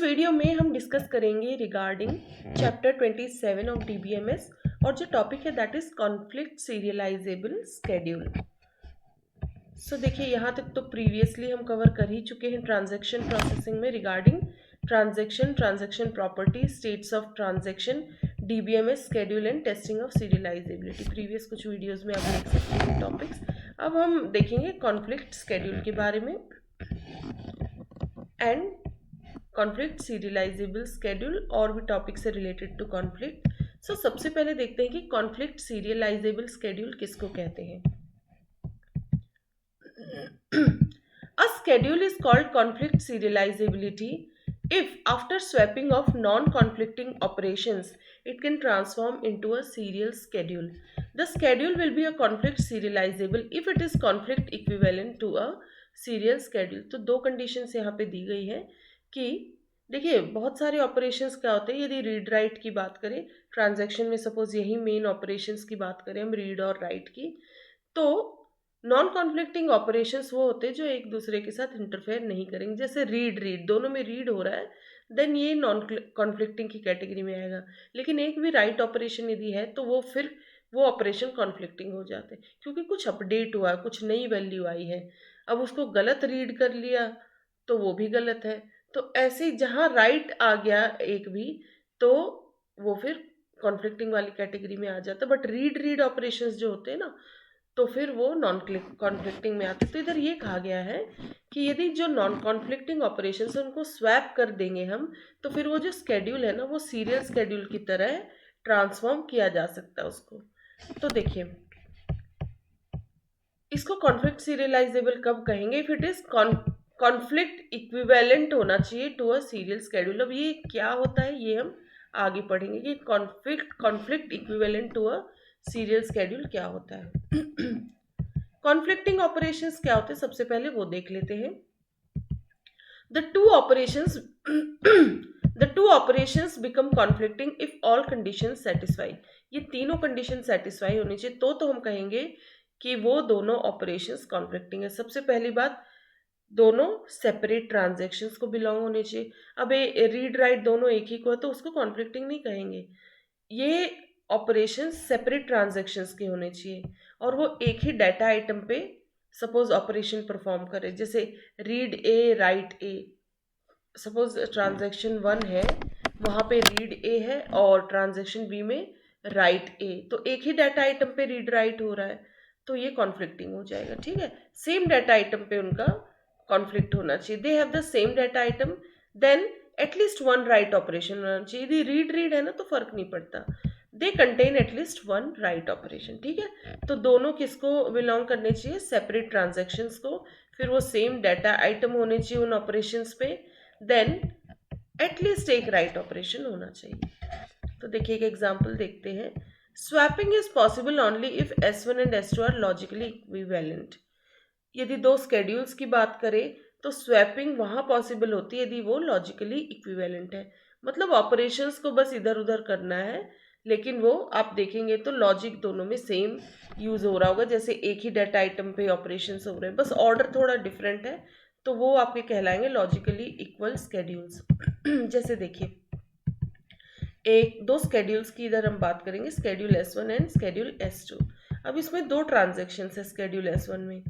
Video में हम discuss करेंगे रिगार्डिंग चैप्टर 27 ऑफ डीबीएमएस और जो टॉपिक है that is conflict serializable schedule. So देखिए यहाँ तक तो प्रीवियसली हम कवर कर ही चुके हैं ट्रांजैक्शन प्रोसेसिंग में regarding transaction property, states of transaction, DBMS schedule and testing of serialisability. Previous कुछ वीडियोस में आप देख सकते हैं टॉपिक्स। अब हम देखेंगे कॉन्फ्लिक्ट स्केड्यूल के बारे में एंड कॉन्फ्लिक्ट सीरियलाइजेबल स्केड्यूल और भी टॉपिक से रिलेटेड टू कॉन्फ्लिक्ट। सो सबसे पहले देखते हैं कि कॉन्फ्लिक्ट सीरियलाइजेबल स्केड्यूल किसको कहते हैं। A schedule is called conflict serializability if after swapping of non-conflicting operations it can transform into a serial schedule. The schedule will be a conflict serializable if it is conflict equivalent to a serial schedule. तो दो conditions यहाँ पे दी गई है कि देखिए बहुत सारे ऑपरेशंस क्या होते हैं। यदि रीड राइट की बात करें ट्रांजैक्शन में, सपोज यही मेन ऑपरेशंस की बात करें हम रीड और राइट की, तो नॉन कॉन्फ्लिक्टिंग ऑपरेशंस वो होते हैं जो एक दूसरे के साथ इंटरफेयर नहीं करेंगे। जैसे रीड दोनों में रीड हो रहा है, देन ये नॉन कॉन्फ्लिक्टिंग की कैटेगरी में आएगा। लेकिन एक भी राइट ऑपरेशन यदि है तो वो फिर वो ऑपरेशन कॉन्फ्लिक्टिंग हो जाते हैं, क्योंकि कुछ अपडेट हुआ, कुछ नई वैल्यू आई है। अब उसको गलत रीड कर लिया तो वो भी गलत है। तो ऐसे जहाँ राइट आ गया एक भी तो वो फिर कॉन्फ्लिक्टिंग वाली कैटेगरी में आ जाता है। बट रीड ऑपरेशंस जो होते हैं ना तो फिर वो नॉन कॉन्फ्लिक्टिंग में आते। तो इधर ये कहा गया है कि यदि जो नॉन कॉन्फ्लिक्टिंग ऑपरेशन है उनको स्वैप कर देंगे हम, तो फिर वो जो स्केड्यूल है ना वो सीरियल स्केड्यूल की तरह ट्रांसफॉर्म किया जा सकता है उसको। तो देखिए इसको कॉन्फ्लिक्ट सीरियलाइजेबल कब कहेंगे? If it is conflict equivalent होना चाहिए टू अ सीरियल स्केड्यूल। अब ये क्या होता है ये हम आगे पढ़ेंगे कि conflict equivalent to a serial schedule क्या होता है। कॉन्फ्लिक्टिंग ऑपरेशंस क्या होते हैं सबसे पहले वो देख लेते हैं। The two operations become conflicting if all conditions satisfy. ये तीनों कंडीशन सेटिस्फाई होनी चाहिए तो हम कहेंगे कि वो दोनों ऑपरेशंस कॉन्फ्लिक्टिंग है। सबसे पहली बात, दोनों सेपरेट ट्रांजैक्शंस को बिलोंग होने चाहिए। अब ये रीड राइट दोनों एक ही को है तो उसको कॉन्फ्लिक्टिंग नहीं कहेंगे। ये ऑपरेशन सेपरेट ट्रांजैक्शंस के होने चाहिए और वो एक ही डाटा आइटम पे सपोज ऑपरेशन परफॉर्म करे। जैसे रीड ए राइट ए, सपोज ट्रांजैक्शन 1 है वहाँ पे रीड ए है और ट्रांजैक्शन बी में राइट ए, तो एक ही डाटा आइटम पे रीड राइट हो रहा है तो ये कॉन्फ्लिक्टिंग हो जाएगा। ठीक है, सेम डाटा आइटम पे उनका कॉन्फ्लिक्ट होना चाहिए। They have the same data item, then at least one write operation होना चाहिए। यदि रीड है ना तो फर्क नहीं पड़ता, they contain at least one write operation. ठीक है, तो दोनों किसको बिलोंग करने चाहिए? सेपरेट ट्रांजैक्शंस को। फिर वो सेम डाटा आइटम होने चाहिए उन ऑपरेशंस पे, देन एटलीस्ट एक राइट ऑपरेशन होना चाहिए। तो देखिए एक एग्जांपल देखते हैं। Swapping is possible only if S1 and S2 are logically equivalent. यदि दो स्केड्यूल्स की बात करें तो स्वैपिंग वहाँ पॉसिबल होती है यदि वो लॉजिकली इक्विवेलेंट है। मतलब ऑपरेशंस को बस इधर उधर करना है, लेकिन वो आप देखेंगे तो लॉजिक दोनों में सेम यूज हो रहा होगा। जैसे एक ही डाटा आइटम पे ऑपरेशंस हो रहे हैं, बस ऑर्डर थोड़ा डिफरेंट है, तो वो आपके कहलाएंगे लॉजिकली इक्वल स्केड्यूल्स। जैसे देखिए एक दो स्केड्यूल्स की इधर हम बात करेंगे, schedule S1 and schedule S2। अब इसमें दो ट्रांजेक्शन है स्केड्यूल S1 में।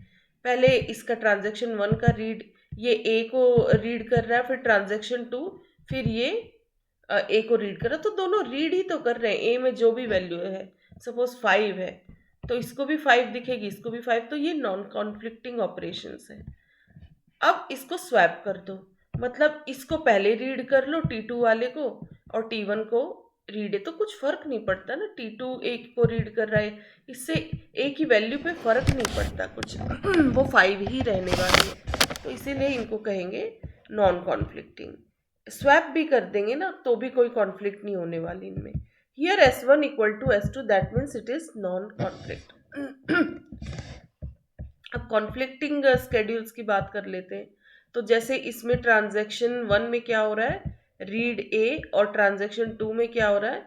पहले इसका ट्रांजेक्शन 1 का रीड, ये ए को रीड कर रहा है, फिर ट्रांजेक्शन 2 फिर ये ए को रीड कर रहा है, तो दोनों रीड ही तो कर रहे हैं। ए में जो भी वैल्यू है सपोज 5 है तो इसको भी 5 दिखेगी, इसको भी 5, तो ये नॉन कॉन्फ्लिक्टिंग ऑपरेशंस है। अब इसको स्वैप कर दो, मतलब इसको पहले रीड कर लो T2 वाले को और T1 को रीड है, तो कुछ फर्क नहीं पड़ता ना। T2 एक को रीड कर रहा है, इससे एक ही वैल्यू पे फर्क नहीं पड़ता कुछ, वो 5 ही रहने वाली है। तो इसीलिए इनको कहेंगे नॉन कॉन्फ्लिक्टिंग। स्वैप भी कर देंगे ना तो भी कोई कॉन्फ्लिक्ट नहीं होने वाली इनमें। Here S1 equal to S2 that means it is non conflict. अब कॉन्फ्लिक्टिंग स्केड्यूल्स की बात कर लेते हैं। तो जैसे इसमें ट्रांजैक्शन 1 में क्या हो रहा है, रीड ए, और ट्रांजैक्शन 2 में क्या हो रहा है,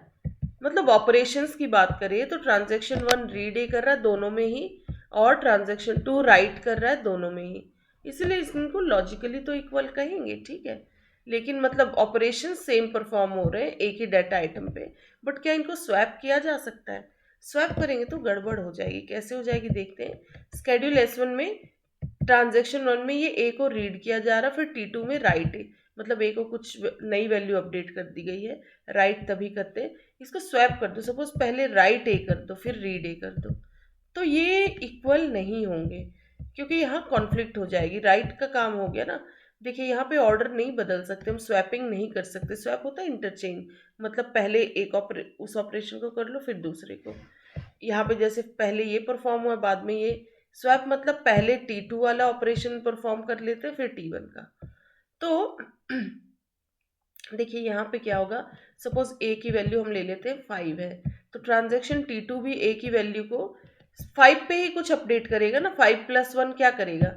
मतलब ऑपरेशंस की बात करें तो ट्रांजैक्शन 1 रीड ए कर रहा है दोनों में ही, और ट्रांजैक्शन 2 राइट कर रहा है दोनों में ही, इसलिए इनको लॉजिकली तो इक्वल कहेंगे। ठीक है, लेकिन मतलब ऑपरेशन सेम परफॉर्म हो रहे हैं एक ही डाटा आइटम पे, बट क्या इनको स्वैप किया जा सकता है? स्वैप करेंगे तो गड़बड़ हो जाएगी। कैसे हो जाएगी देखते हैं। स्केड्यूल S1 में ट्रांजेक्शन 1 में ये ए को रीड किया जा रहा, फिर T2 में राइट ए, मतलब ए को कुछ नई वैल्यू अपडेट कर दी गई है, राइट तभी करते हैं। इसको स्वैप कर दो, सपोज पहले राइट ए कर दो फिर रीड ए कर दो, तो ये इक्वल नहीं होंगे क्योंकि यहाँ कॉन्फ्लिक्ट हो जाएगी। राइट का काम हो गया ना। देखिए यहाँ पे ऑर्डर नहीं बदल सकते, हम स्वैपिंग नहीं कर सकते। स्वैप होता है इंटरचेंज, मतलब पहले एक उस ऑपरेशन को कर लो फिर दूसरे को। यहाँ पे जैसे पहले ये परफॉर्म हुआ बाद में ये, स्वैप मतलब पहले T2 वाला ऑपरेशन परफॉर्म कर लेते हैं फिर T1 का। तो देखिए यहाँ पे क्या होगा, सपोज ए की वैल्यू हम ले लेते हैं 5 है, तो ट्रांजेक्शन T2 भी ए की वैल्यू को 5 पे ही कुछ अपडेट करेगा ना। 5 + 1 क्या करेगा,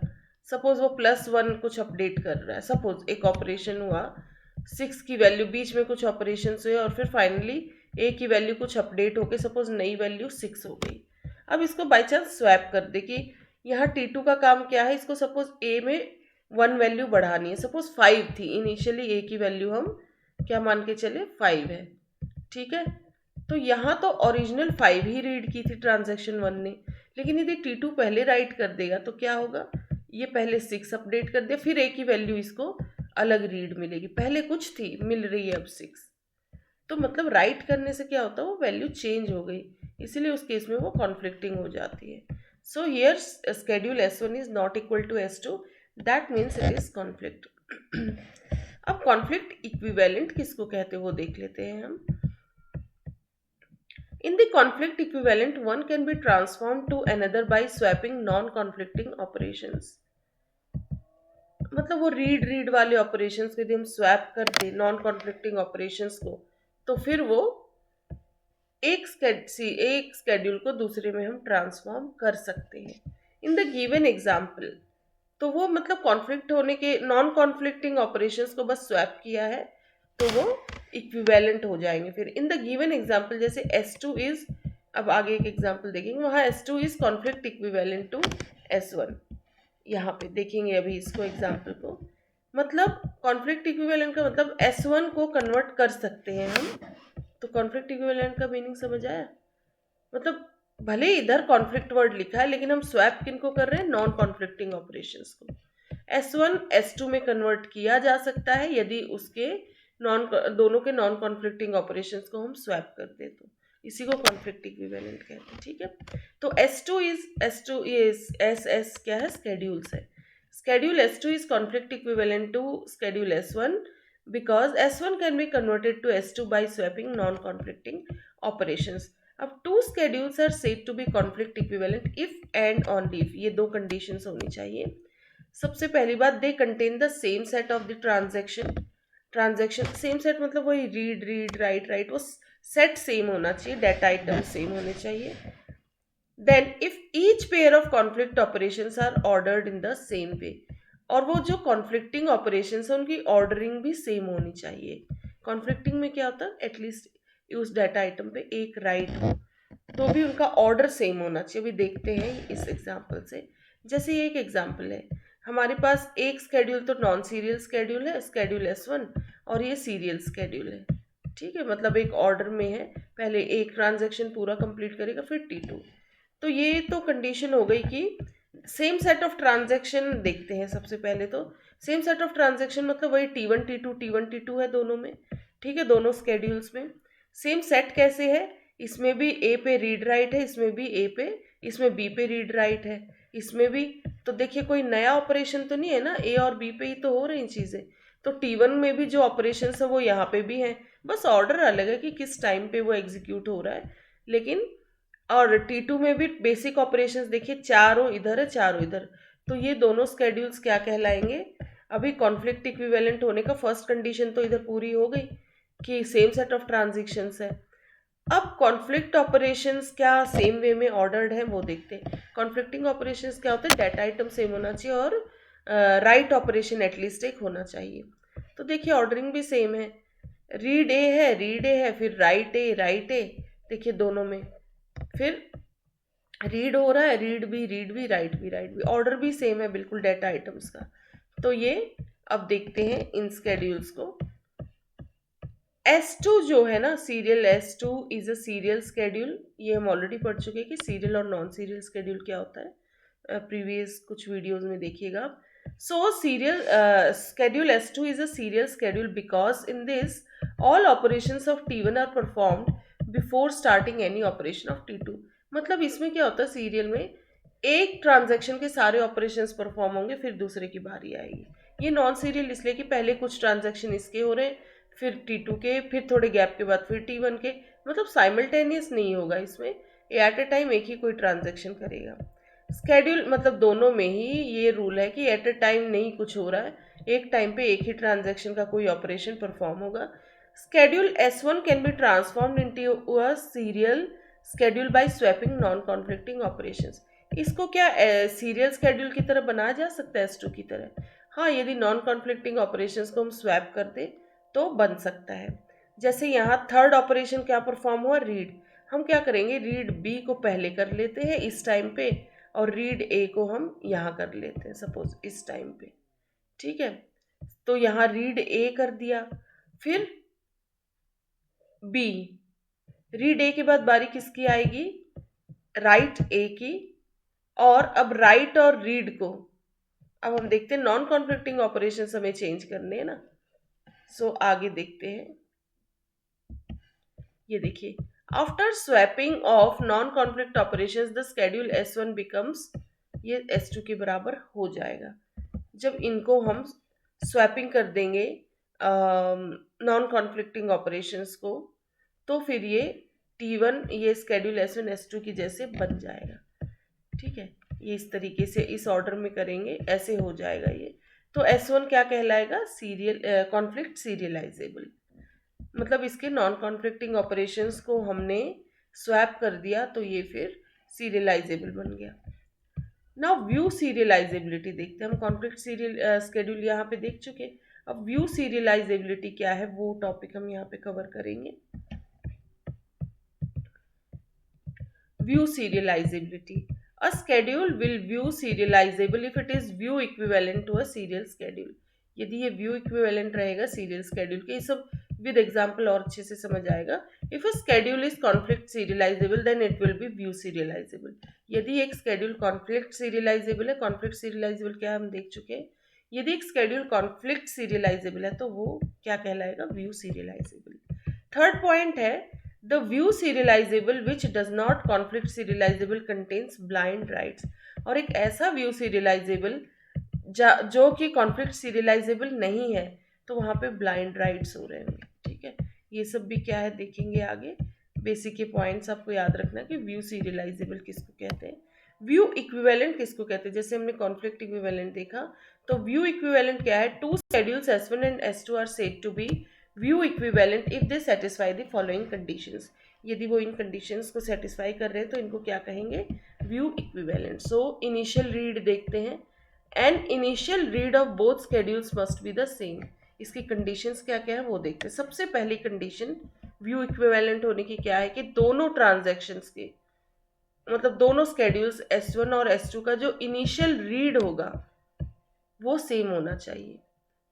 सपोज वो +1 कुछ अपडेट कर रहा है। सपोज एक ऑपरेशन हुआ 6 की वैल्यू, बीच में कुछ ऑपरेशन हुए और फिर फाइनली ए की वैल्यू कुछ अपडेट होके सपोज नई वैल्यू 6 हो गई। अब इसको बाई चांस स्वैप कर दे कि यहाँ T2 का काम क्या है, इसको सपोज ए में 1 वैल्यू बढ़ानी है। सपोज 5 थी इनिशियली, ए की वैल्यू हम क्या मान के चले 5 है, ठीक है। तो यहाँ तो ओरिजिनल 5 ही रीड की थी ट्रांजेक्शन 1 ने, लेकिन यदि T2 पहले राइट कर देगा तो क्या होगा, ये पहले 6 अपडेट कर दिया, फिर ए की वैल्यू इसको अलग रीड मिलेगी। पहले कुछ थी, मिल रही है अब 6। तो मतलब राइट करने से क्या होता है, वो वैल्यू चेंज हो गई, इसीलिए उस केस में वो कॉन्फ्लिक्टिंग हो जाती है। So here schedule S1 is not equal to S2, that means it is conflict. अब कॉन्फ्लिक्ट इक्विवेलेंट किसको कहते हैं वो देख लेते हैं हम। In the conflict equivalent, one can be transformed to another by swapping non-conflicting operations. मतलब वो रीड वाले ऑपरेशंस को यदि हम स्वैप कर दे नॉन कॉन्फ्लिक्टिंग ऑपरेशंस को, तो फिर वो एक स्केड्यूल को दूसरे में हम ट्रांसफॉर्म कर सकते हैं। इन द गिवन एग्जाम्पल, तो वो मतलब कॉन्फ्लिक्ट होने के नॉन कॉन्फ्लिक्टिंग ऑपरेशंस को बस स्वैप किया है तो वो इक्विवेलेंट हो जाएंगे। फिर इन द गिवन एग्जाम्पल जैसे S2 इज, अब आगे एक एग्जाम्पल देखेंगे, वहाँ S2 is conflict equivalent to S1। यहाँ पे देखेंगे अभी इसको एग्जाम्पल को, मतलब कॉन्फ्लिक्ट इक्विवेलेंट का मतलब S1 को कन्वर्ट कर सकते हैं हम। तो कॉन्फ्लिक्ट इक्विवेलेंट का मीनिंग समझ आया, मतलब भले इधर कॉन्फ्लिक्ट वर्ड लिखा है लेकिन हम स्वैप किन को कर रहे हैं, नॉन कॉन्फ्लिक्टिंग ऑपरेशंस को। S1 S2 में कन्वर्ट किया जा सकता है यदि उसके दोनों के नॉन कॉन्फ्लिक्टिंग ऑपरेशंस को हम स्वैप कर दे, तो इसी को कॉन्फ्लिक्ट इक्विवेलेंट कहते हैं, ठीक है। तो S2 इज S क्या है, स्केड्यूल्स है। Schedule S2 is conflict equivalent to schedule S1 because S1 can be converted to S2 by swapping non-conflicting operations. अब two schedules are said to be conflict equivalent if and only if, ये दो conditions होनी चाहिए। सबसे पहली बात, they contain the same set of the transaction same set मतलब वही रीड राइट वो सेट सेम होना चाहिए, डाटा आइटम सेम होने चाहिए। Then if each pair of conflict operations are ordered in the same way, और वो जो conflicting operations है उनकी ordering भी same होनी चाहिए। conflicting में क्या होता है, एटलीस्ट उस डाटा आइटम पे एक राइट हो तो भी उनका ऑर्डर सेम होना चाहिए। अभी देखते हैं इस एग्जाम्पल से। जैसे ये एक एग्जाम्पल है, हमारे पास एक स्केड्यूल तो नॉन सीरियल स्केड्यूल है, स्केड्यूल S1, और ये सीरियल स्केड्यूल है, ठीक है। मतलब एक ऑर्डर में है, पहले एक ट्रांजेक्शन पूरा कंप्लीट करेगा फिर T2। तो ये तो कंडीशन हो गई कि सेम सेट ऑफ ट्रांजेक्शन देखते हैं। सबसे पहले तो सेम सेट ऑफ ट्रांजेक्शन मतलब वही T1 T2 है दोनों में, ठीक है, दोनों स्केड्यूल्स में सेम सेट कैसे है, इसमें भी ए पे रीड राइट है, इसमें भी ए पे, इसमें बी पे रीड राइट है, इसमें भी। तो देखिए कोई नया ऑपरेशन तो नहीं है ना, ए और बी पे ही तो हो रही चीज़ें। तो T1 में भी जो ऑपरेशन है वो यहाँ पे भी हैं, बस ऑर्डर अलग है कि किस टाइम पे वो एग्जीक्यूट हो रहा है। लेकिन और T2 में भी बेसिक ऑपरेशंस देखिए, चारों इधर है चारों इधर, तो ये दोनों स्केड्यूल्स क्या कहलाएंगे। अभी कॉन्फ्लिक्ट इक्विवेलेंट होने का फर्स्ट कंडीशन तो इधर पूरी हो गई कि सेम सेट ऑफ ट्रांजेक्शन्स है। अब कॉन्फ्लिक्ट ऑपरेशंस क्या सेम वे में ऑर्डर्ड है वो देखते हैं। कॉन्फ्लिक्टिंग ऑपरेशंस क्या होते हैं, डाटा आइटम सेम होना चाहिए और राइट ऑपरेशन एटलीस्ट एक होना चाहिए। तो देखिए ऑर्डरिंग भी सेम है, रीड ए है फिर राइट ए, देखिए दोनों में फिर रीड हो रहा है, रीड भी राइट भी, ऑर्डर भी सेम है बिल्कुल डाटा आइटम्स का। तो ये अब देखते हैं इन स्केड्यूल्स को। S2 जो है ना, serial S2 is a serial schedule. ये हम ऑलरेडी पढ़ चुके हैं कि सीरियल और नॉन सीरियल स्केड्यूल क्या होता है, प्रीवियस कुछ वीडियोस में देखिएगा आप। सो serial schedule S2 is a serial schedule because in this all operations of T1 are performed before starting any operation of T2। मतलब इसमें क्या होता है, सीरियल में एक ट्रांजैक्शन के सारे ऑपरेशंस परफॉर्म होंगे, फिर दूसरे की बारी आएगी। ये नॉन सीरियल इसलिए कि पहले कुछ ट्रांजैक्शन इसके हो रहे हैं, फिर T2 के, फिर थोड़े गैप के बाद फिर T1 के, मतलब साइमल्टेनियस नहीं होगा इसमें, एट ए टाइम एक ही कोई ट्रांजैक्शन करेगा। स्केड्यूल मतलब दोनों में ही ये रूल है कि एट ए टाइम नहीं कुछ हो रहा है, एक टाइम पे एक ही ट्रांजैक्शन का कोई ऑपरेशन परफॉर्म होगा। Schedule S1 can be transformed into a serial schedule by swapping non conflicting operations. इसको क्या सीरियल स्केड्यूल की तरह बनाया जा सकता है S2 की तरह? हाँ, यदि नॉन कॉन्फ्लिक्टिंग ऑपरेशंस को हम स्वैप कर दें तो बन सकता है। जैसे यहाँ थर्ड ऑपरेशन क्या परफॉर्म हुआ, रीड। हम क्या करेंगे, रीड बी को पहले कर लेते हैं इस टाइम पे, और रीड ए को हम यहाँ कर लेते हैं सपोज इस टाइम पे, ठीक है। तो यहाँ रीड ए कर दिया, फिर बी, रीड ए के बाद बारी किसकी आएगी, राइट ए की। और अब राइट और रीड को अब हम देखते हैं, नॉन कॉन्फ्लिक्टिंग ऑपरेशंस हमें चेंज करने हैं ना। सो आगे देखते हैं, ये देखिए, after swapping of non conflict operations the schedule S1 becomes, ये S2 के बराबर हो जाएगा। जब इनको हम स्वैपिंग कर देंगे नॉन कॉन्फ्लिक्टिंग ऑपरेशंस को, तो फिर ये T1 ये स्केड्यूल S1 S2 की जैसे बन जाएगा, ठीक है। ये इस तरीके से इस ऑर्डर में करेंगे, ऐसे हो जाएगा ये। तो S1 क्या कहलाएगा, सीरियल कॉन्फ्लिक्ट सीरियलाइजेबल। मतलब इसके नॉन कॉन्फ्लिक्टिंग ऑपरेशंस को हमने स्वैप कर दिया तो ये फिर सीरियलाइजेबल बन गया। नाउ व्यू सीरियलाइजेबिलिटी देखते हैं हम। कॉन्फ्लिक्ट सीरियल स्केड्यूल यहाँ पे देख चुके हैं, अब व्यू सीरियलाइजेबिलिटी क्या है वो टॉपिक हम यहाँ पे कवर करेंगे। View serialisability, a schedule will view serializable if it is view equivalent to a serial schedule। यदि ये व्यू इक्विवेलेंट रहेगा सीरियल स्केड्यूल के, ये सब विद एग्जांपल और अच्छे से समझ आएगा। If a schedule is conflict serializable then it will be view serializable. यदि एक स्केड्यूल कॉन्फ्लिक्ट सीरियलाइजेबल है, कॉन्फ्लिक्ट सीरियलाइजेबल क्या हम देख चुके हैं, यदि एक स्केड्यूल कॉन्फ्लिक्ट सीरियलाइजेबल है तो वो क्या कहलाएगा, व्यू सीरियलाइजेबल। थर्ड पॉइंट है, the view serializable which does not conflict serializable contains blind writes। और एक ऐसा व्यू सीरियलाइजेबल जो कि कॉन्फ्लिक्ट सीरियलाइजेबल नहीं है, तो वहाँ पे ब्लाइंड राइट्स हो रहे हैं, ठीक है। ये सब भी क्या है देखेंगे आगे। बेसिक के पॉइंट्स आपको याद रखना कि व्यू सीरियलाइजेबल किसको कहते हैं, व्यू इक्विवेलेंट किसको कहते हैं। जैसे हमने कॉन्फ्लिक्ट इक्विवेलेंट देखा, तो व्यू इक्विवेलेंट क्या है, two schedules S1 and S2 are said to be view equivalent if they satisfy the following conditions. यदि वो इन कंडीशंस को सेटिस्फाई कर रहे हैं तो इनको क्या कहेंगे, view equivalent. So initial read देखते हैं, and initial read of both schedules must be the same. इसकी कंडीशंस क्या क्या है वो देखते हैं। सबसे पहली कंडीशन व्यू इक्विवेलेंट होने की क्या है कि दोनों ट्रांजैक्शंस के मतलब दोनों स्केड्यूल्स S1 और S2 का जो इनिशियल रीड होगा वो सेम होना चाहिए।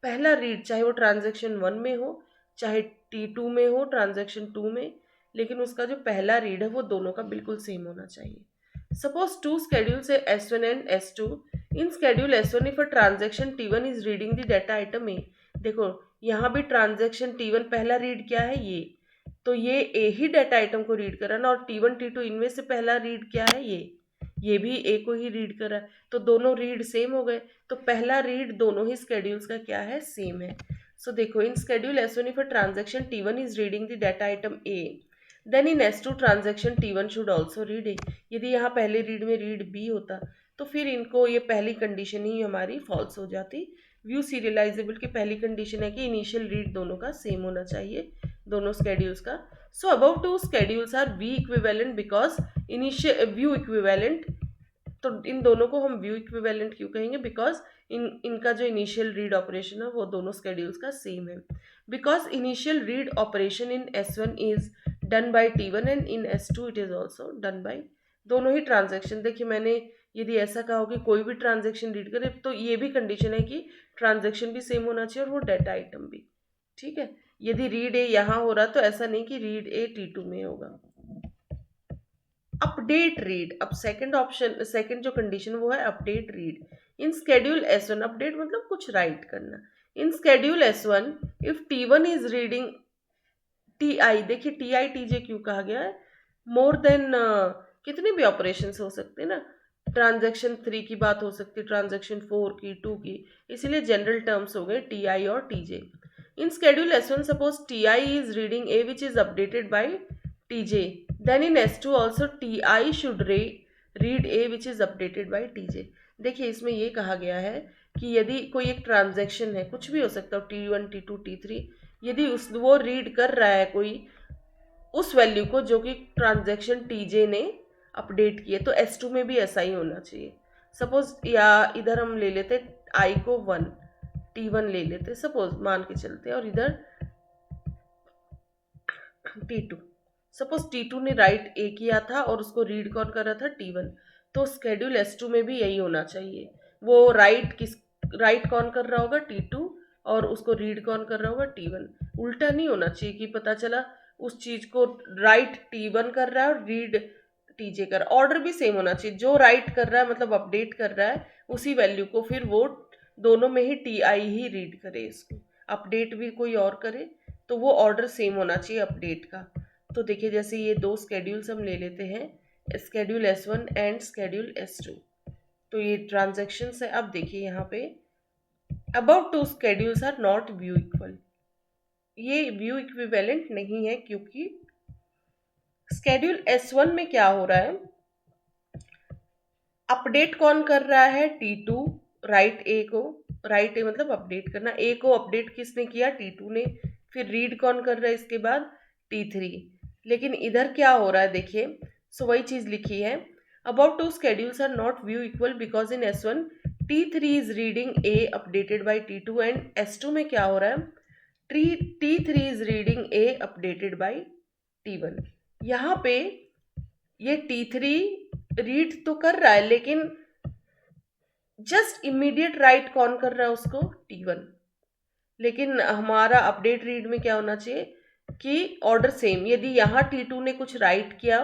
पहला रीड चाहे वो ट्रांजैक्शन 1 में हो चाहे T2 में हो ट्रांजैक्शन 2 में, लेकिन उसका जो पहला रीड है वो दोनों का बिल्कुल सेम होना चाहिए। सपोज टू स्केड्यूल्स है S1 and S2। In schedule S1 if a transaction T1 is reading the data item A. देखो यहाँ भी ट्रांजैक्शन T1 पहला रीड क्या है, ये तो ये ए ही डाटा आइटम को रीड कर रहा है ना, और T1 T2 इनमें से पहला रीड क्या है, ये भी ए को ही रीड कर रहा है, तो दोनों रीड सेम हो गए। तो पहला रीड दोनों ही स्केड्यूल्स का क्या है, सेम है। सो देखो in schedule S1 if a transaction T1 is reading the data item A, then in S2 transaction T1 should also read A. यदि यहाँ पहले रीड में रीड बी होता तो फिर इनको ये पहली कंडीशन ही हमारी फॉल्स हो जाती। व्यू सीरियलाइजेबल की पहली कंडीशन है कि इनिशियल रीड दोनों का सेम होना चाहिए, दोनों स्केड्यूल्स का। So above two schedules are we equivalent because initial view equivalent. तो इन दोनों को हम व्यू इक्विवेलेंट क्यों कहेंगे, बिकॉज इनका जो इनिशियल रीड ऑपरेशन है वो दोनों स्केड्यूल्स का सेम है। Because initial read operation in S1 is done by T1 and in S2 it is also done by, दोनों ही ट्रांजैक्शन। देखिए मैंने यदि ऐसा कहा हो कि कोई भी ट्रांजैक्शन रीड करे तो ये भी कंडीशन है कि ट्रांजैक्शन भी सेम होना चाहिए और वो डाटा आइटम भी। ठीक है, यदि रीड ए यहाँ हो रहा तो ऐसा नहीं कि रीड ए T2 में होगा। अपडेट रीड, अब सेकंड ऑप्शन, सेकंड जो कंडीशन वो है update read in schedule S1। Update मतलब कुछ राइट करना। In schedule S1 if T1 is reading TI, देखिए TI TJ क्यों कहा गया है, मोर देन कितने भी ऑपरेशन हो सकते हैं ना, ट्रांजेक्शन 3 की बात हो सकती है, ट्रांजेक्शन 4 की, 2 की, इसीलिए जनरल टर्म्स हो गए TI और TJ। In schedule S1 suppose TI is reading A which is updated by TJ, then in S2 also TI should read A which is updated by TJ। देखिए इसमें ये कहा गया है कि यदि कोई एक ट्रांजेक्शन है, कुछ भी हो सकता है, T1 T2 T3, यदि वो रीड कर रहा है कोई उस वैल्यू को जो कि ट्रांजैक्शन TJ ने अपडेट किए, तो S2 में भी ऐसा ही होना चाहिए। सपोज या इधर हम ले लेते I को 1, T1 ले लेते सपोज, मान के चलते, और इधर T2। सपोज T2 ने राइट A किया था और उसको रीड कौन कर रहा था, T1, तो स्केड्यूल S2 में भी यही होना चाहिए। वो राइट कौन कर रहा होगा, T2, और उसको रीड कौन कर रहा होगा, T1। उल्टा नहीं होना चाहिए कि पता चला उस चीज को राइट T1 कर रहा है और रीड TJ कर। ऑर्डर भी सेम होना चाहिए, जो राइट कर रहा है मतलब अपडेट कर रहा है उसी वैल्यू को फिर वो दोनों में ही TI ही रीड करे इसको, अपडेट भी कोई और करे तो वो ऑर्डर सेम होना चाहिए अपडेट का। तो देखिए जैसे ये दो स्केड्यूल्स हम ले लेते हैं, schedule S1 and schedule S2, तो ये ट्रांजैक्शंस है। अब देखिए यहाँ पे above two schedules are not view equal, ये व्यू इक्विवेलेंट नहीं है, क्योंकि स्केड्यूल S1 में क्या हो रहा है, अपडेट कौन कर रहा है, T2 राइट A को, राइट A मतलब अपडेट करना, A को अपडेट किसने किया, T2 ने, फिर रीड कौन कर रहा है इसके बाद, T3। लेकिन इधर क्या हो रहा है देखिए, सो वही चीज लिखी है, about two schedules are not view equal because in S1 T3 is reading A updated by T2 and S2 में क्या हो रहा है, T3 is reading A updated by T1। यहाँ पे ये T3 रीड तो कर रहा है लेकिन जस्ट इमीडिएट राइट कौन कर रहा है उसको, T1। लेकिन हमारा अपडेट रीड में क्या होना चाहिए कि ऑर्डर सेम, यदि यहाँ T2 ने कुछ राइट किया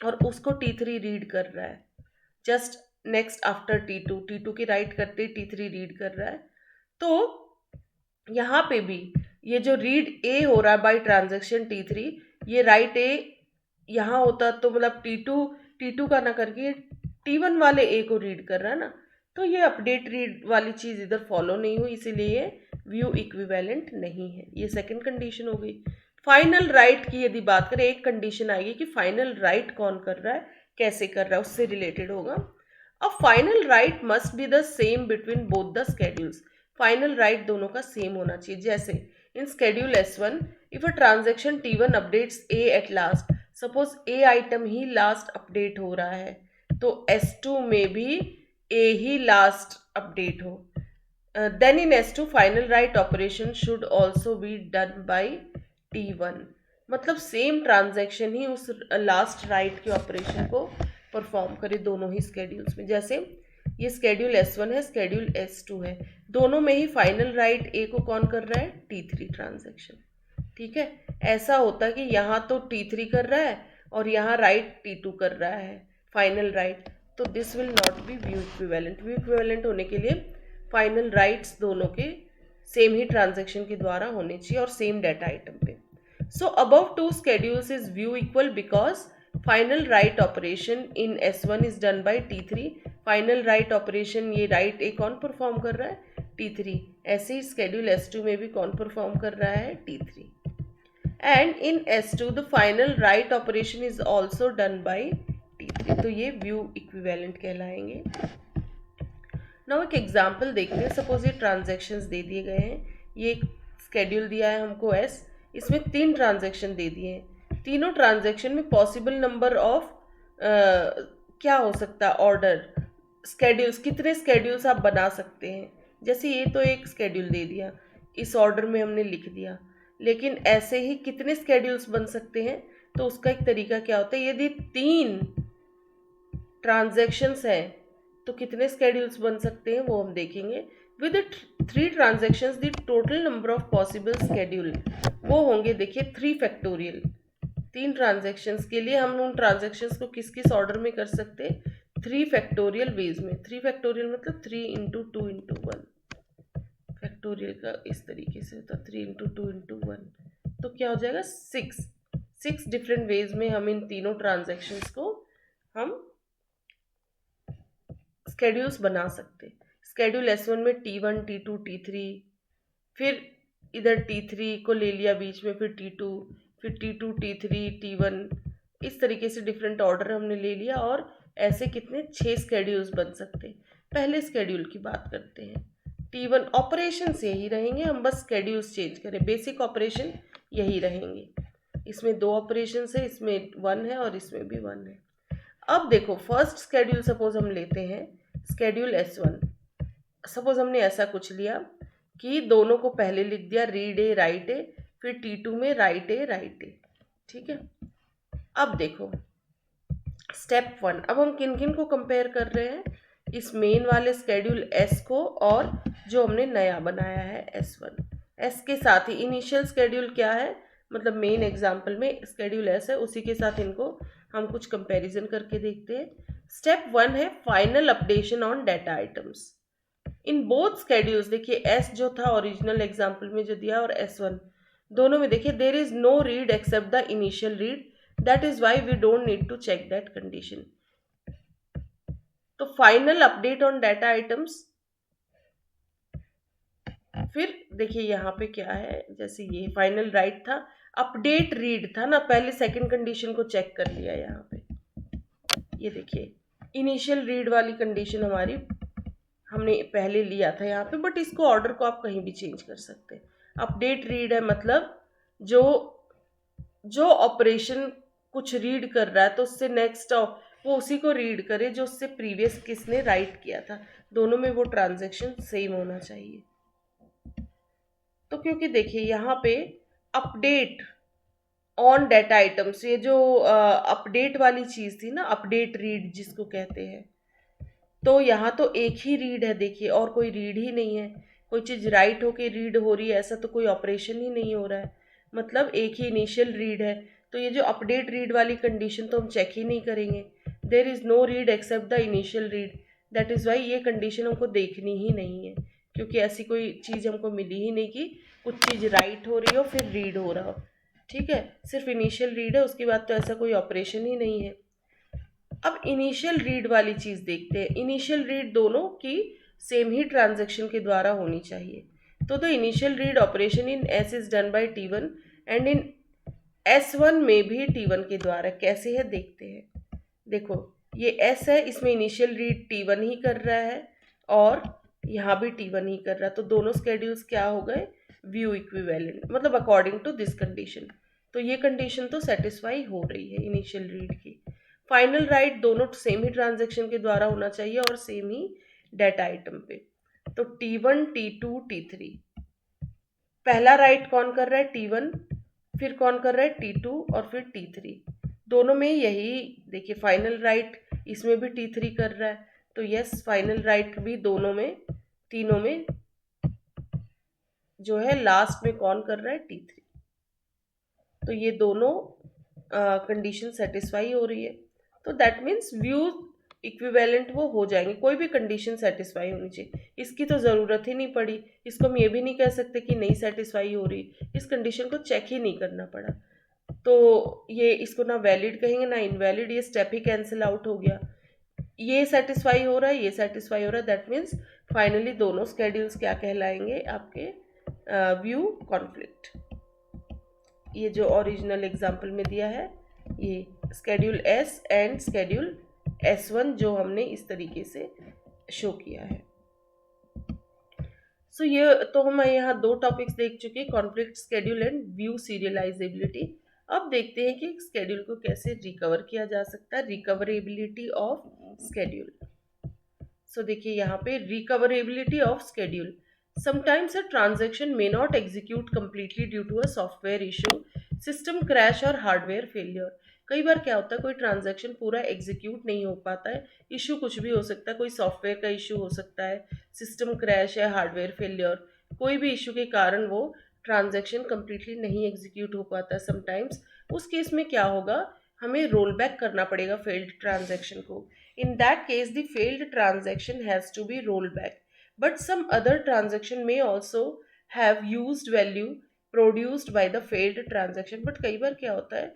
और उसको T3 रीड कर रहा है जस्ट नेक्स्ट आफ्टर T2 की राइट करते T3 रीड कर रहा है, तो यहाँ पे भी ये जो रीड A हो रहा है बाय ट्रांजैक्शन T3, ये राइट A यहाँ होता तो मतलब T2 का ना करके T1 वाले A को रीड कर रहा है ना, तो ये अपडेट रीड वाली चीज इधर फॉलो नहीं हुई, इसीलिए ये व्यू इक्विवेलेंट नहीं है। ये सेकंड कंडीशन हो गई। फाइनल राइट की यदि बात करें, एक कंडीशन आएगी कि फाइनल राइट कौन कर रहा है, कैसे कर रहा है, उससे रिलेटेड होगा। अब final write must be the same between both the schedules, final write दोनों का सेम होना चाहिए। जैसे in schedule S1 if a transaction T1 updates A at last, suppose A item ही लास्ट अपडेट हो रहा है, तो S2 में भी A ही लास्ट अपडेट हो, then in S2 final write operation should also be done by T1। मतलब सेम ट्रांजैक्शन ही उस लास्ट राइट के ऑपरेशन को परफॉर्म करे दोनों ही स्केड्यूल्स में। जैसे ये स्केड्यूल S1 है, स्केड्यूल S2 है, दोनों में ही फाइनल राइट A को कौन कर रहा है, T3 ट्रांजैक्शन। ठीक है, ऐसा होता है कि यहाँ तो T3 कर रहा है और यहाँ राइट T2 कर रहा है फाइनल राइट, तो this will not be view equivalent. View equivalent होने के लिए फाइनल राइट्स दोनों के सेम ही ट्रांजैक्शन के द्वारा होने चाहिए और सेम डाटा आइटम पे। So above two schedules is view equal because final write operation in S1 is done by T3, final write operation ये राइट A कौन परफॉर्म कर रहा है, T3। ऐसे ही स्केड्यूल S2 में भी कौन परफॉर्म कर रहा है, T3। And in S2 the final write operation is also done by T3, तो ये व्यू इक्विवेलेंट कहलाएंगे। नाउ एक एग्जाम्पल देखते हैं। सपोज ये ट्रांजेक्शन्स दे दिए गए हैं, ये एक स्केड्यूल दिया है हमको S, इसमें 3 ट्रांजेक्शन दे दिए हैं, तीनों ट्रांजेक्शन में पॉसिबल नंबर ऑफ क्या हो सकता है, ऑर्डर स्केड्यूल्स, कितने स्केड्यूल्स आप बना सकते हैं। जैसे ये तो एक स्केड्यूल दे दिया, इस ऑर्डर में हमने लिख दिया, लेकिन ऐसे ही कितने स्केड्यूल्स बन सकते हैं, तो उसका एक तरीका क्या होता है, यदि 3 ट्रांजैक्शंस हैं तो कितने स्केड्यूल्स बन सकते हैं वो हम देखेंगे। With 3 transactions the total number of possible schedule वो होंगे, देखिए 3 फैक्टोरियल। 3 ट्रांजेक्शंस के लिए हम उन ट्रांजेक्शंस को किस किस ऑर्डर में कर सकते हैं, 3 फैक्टोरियल वेज में। 3 फैक्टोरियल मतलब 3 इंटू 2 इंटू 1, फैक्टोरियल का इस तरीके से होता है 3 इंटू 2 इंटू 1, तो क्या हो जाएगा 6 डिफरेंट वेज में हम इन तीनों ट्रांजेक्शन्स को हम स्केड्यूल्स बना सकते। स्केड्यूल S1 में T1 T2 T3, फिर इधर T3 को ले लिया बीच में, फिर T2, फिर T2 T3 T1, इस तरीके से डिफरेंट ऑर्डर हमने ले लिया और ऐसे कितने 6 स्केड्यूल्स बन सकते। पहले स्केड्यूल की बात करते हैं। T1 ऑपरेशंस यही रहेंगे, हम बस स्केड्यूल्स चेंज करें, बेसिक ऑपरेशन यही रहेंगे। इसमें 2 ऑपरेशंस है, इसमें 1 है और इसमें भी 1 है। अब देखो फर्स्ट स्केड्यूल सपोज हम लेते हैं, स्केड्यूल S1। सपोज हमने ऐसा कुछ लिया कि दोनों को पहले लिख दिया रीड ए राइट ए, फिर T2 में राइट ए, ठीक है। अब देखो स्टेप 1, अब हम किन किन को कंपेयर कर रहे हैं, इस मेन वाले स्केड्यूल S को और जो हमने नया बनाया है S1। S के साथ ही इनिशियल स्केड्यूल क्या है, मतलब मेन एग्जाम्पल में स्केड्यूल S है, उसी के साथ इनको हम कुछ कंपैरिजन करके देखते हैं। स्टेप 1 है final updation on data items. In both schedules देखिए S जो था ओरिजिनल एग्जाम्पल में जो दिया और S1 दोनों में देखिए there is no read except the initial read, that is why we don't need to check that condition. तो final update on data items, फिर देखिए यहाँ पे क्या है, जैसे ये फाइनल राइट था, अपडेट रीड था ना, पहले सेकंड कंडीशन को चेक कर लिया। यहाँ पे ये देखिए इनिशियल रीड वाली कंडीशन हमारी हमने पहले लिया था यहाँ पे, बट इसको ऑर्डर को आप कहीं भी चेंज कर सकते हैं। अपडेट रीड है मतलब जो ऑपरेशन कुछ रीड कर रहा है तो उससे नेक्स्ट वो उसी को रीड करे जो उससे प्रीवियस किसने राइट किया था, दोनों में वो ट्रांजैक्शन सेम होना चाहिए। तो क्योंकि देखिए यहाँ पे अपडेट ऑन डाटा आइटम्स, ये जो अपडेट वाली चीज थी ना, अपडेट रीड जिसको कहते हैं, तो यहाँ तो एक ही रीड है देखिए और कोई रीड ही नहीं है। कोई चीज राइट होके रीड हो रही है ऐसा तो कोई ऑपरेशन ही नहीं हो रहा है, मतलब एक ही इनिशियल रीड है। तो ये जो अपडेट रीड वाली कंडीशन तो हम चेक ही नहीं करेंगे, there is no read except the initial read, that is why ये कंडीशन हमको देखनी ही नहीं है, क्योंकि ऐसी कोई चीज़ हमको मिली ही नहीं कि कुछ चीज़ राइट हो रही हो फिर रीड हो रहा हो। ठीक है, सिर्फ इनिशियल रीड है, उसके बाद तो ऐसा कोई ऑपरेशन ही नहीं है। अब इनिशियल रीड वाली चीज़ देखते हैं। इनिशियल रीड दोनों की सेम ही ट्रांजैक्शन के द्वारा होनी चाहिए। तो the initial read operation in S is done by T1 and in S1 में भी T1 के द्वारा। कैसे है देखते हैं। देखो ये S है, इसमें इनिशियल रीड T1 ही कर रहा है और यहाँ भी T1 ही कर रहा है, तो दोनों स्केड्यूल्स क्या हो गए, व्यू इक्विवेलेंट, मतलब अकॉर्डिंग टू दिस कंडीशन। तो ये कंडीशन तो सेटिस्फाई हो रही है इनिशियल रीड की। फाइनल राइट दोनों सेम ही ट्रांजैक्शन के द्वारा होना चाहिए और सेम ही डाटा आइटम पे। तो T1 T2 T3, पहला राइट कौन कर रहा है, T1, फिर कौन कर रहा है, T2 और फिर T3। दोनों में यही देखिए फाइनल राइट इसमें भी T3 कर रहा है, तो यस फाइनल राइट भी दोनों में, तीनों में जो है लास्ट में कौन कर रहा है, T3। तो ये दोनों कंडीशन सेटिस्फाई हो रही है, तो दैट मीन्स व्यू इक्विवेलेंट वो हो जाएंगे, कोई भी कंडीशन सेटिस्फाई होनी चाहिए। इसकी तो ज़रूरत ही नहीं पड़ी, इसको हम ये भी नहीं कह सकते कि नहीं सेटिस्फाई हो रही, इस कंडीशन को चेक ही नहीं करना पड़ा, तो ये इसको ना वैलिड कहेंगे ना इनवैलिड, ये स्टेप ही कैंसिल आउट हो गया। ये सेटिस्फाई हो रहा है, ये सेटिस्फाई हो रहा है, दैट मीन्स फाइनली दोनों स्केड्यूल्स क्या कहलाएंगे आपके, व्यू कॉन्फ्लिक्ट। ये जो ओरिजिनल एग्जाम्पल में दिया है ये schedule S and schedule S1 जो हमने इस तरीके से शो किया है। सो ये तो हम यहाँ 2 टॉपिक्स देख चुके हैं, conflict schedule and view serialisability. अब देखते हैं कि स्केड्यूल को कैसे रिकवर किया जा सकता है, रिकवरेबिलिटी ऑफ स्केड्यूल। सो देखिए यहाँ पे recoverability of schedule. Sometimes a transaction may not execute completely due to a software issue, system crash or hardware failure. कई बार क्या होता है, कोई ट्रांजैक्शन पूरा एग्जीक्यूट नहीं हो पाता है, इशू कुछ भी हो सकता है, कोई सॉफ्टवेयर का इशू हो सकता है, सिस्टम क्रैश या हार्डवेयर फेलियर, कोई भी इशू के कारण वो ट्रांजैक्शन कंप्लीटली नहीं एग्जीक्यूट हो पाता समटाइम्स। उस केस में क्या होगा, हमें रोल बैक करना पड़ेगा फेल्ड ट्रांजैक्शन को। In that case the failed transaction has to be roll back, but some other transaction में also have used value produced by the failed transaction. But कई बार क्या होता है,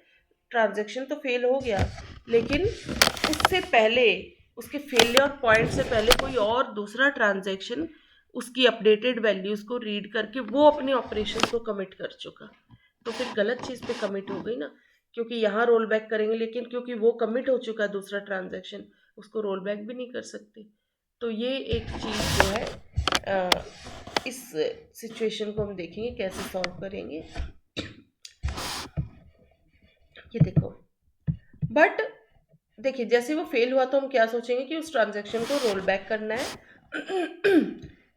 ट्रांजैक्शन तो फेल हो गया, लेकिन उससे पहले, उसके फेलियर पॉइंट से पहले कोई और दूसरा ट्रांजैक्शन उसकी अपडेटेड वैल्यूज को रीड करके वो अपने ऑपरेशन को कमिट कर चुका, तो फिर गलत चीज़ पे कमिट हो गई ना, क्योंकि यहाँ रोल बैक करेंगे, लेकिन क्योंकि वो कमिट हो चुका है दूसरा ट्रांजैक्शन, उसको रोल बैक भी नहीं कर सकते। तो ये एक चीज़ जो है इस सिचुएशन को हम देखेंगे कैसे सॉल्व करेंगे। ये देखो, बट देखिए जैसे वो फेल हुआ तो हम क्या सोचेंगे कि उस ट्रांजैक्शन को रोल बैक करना है।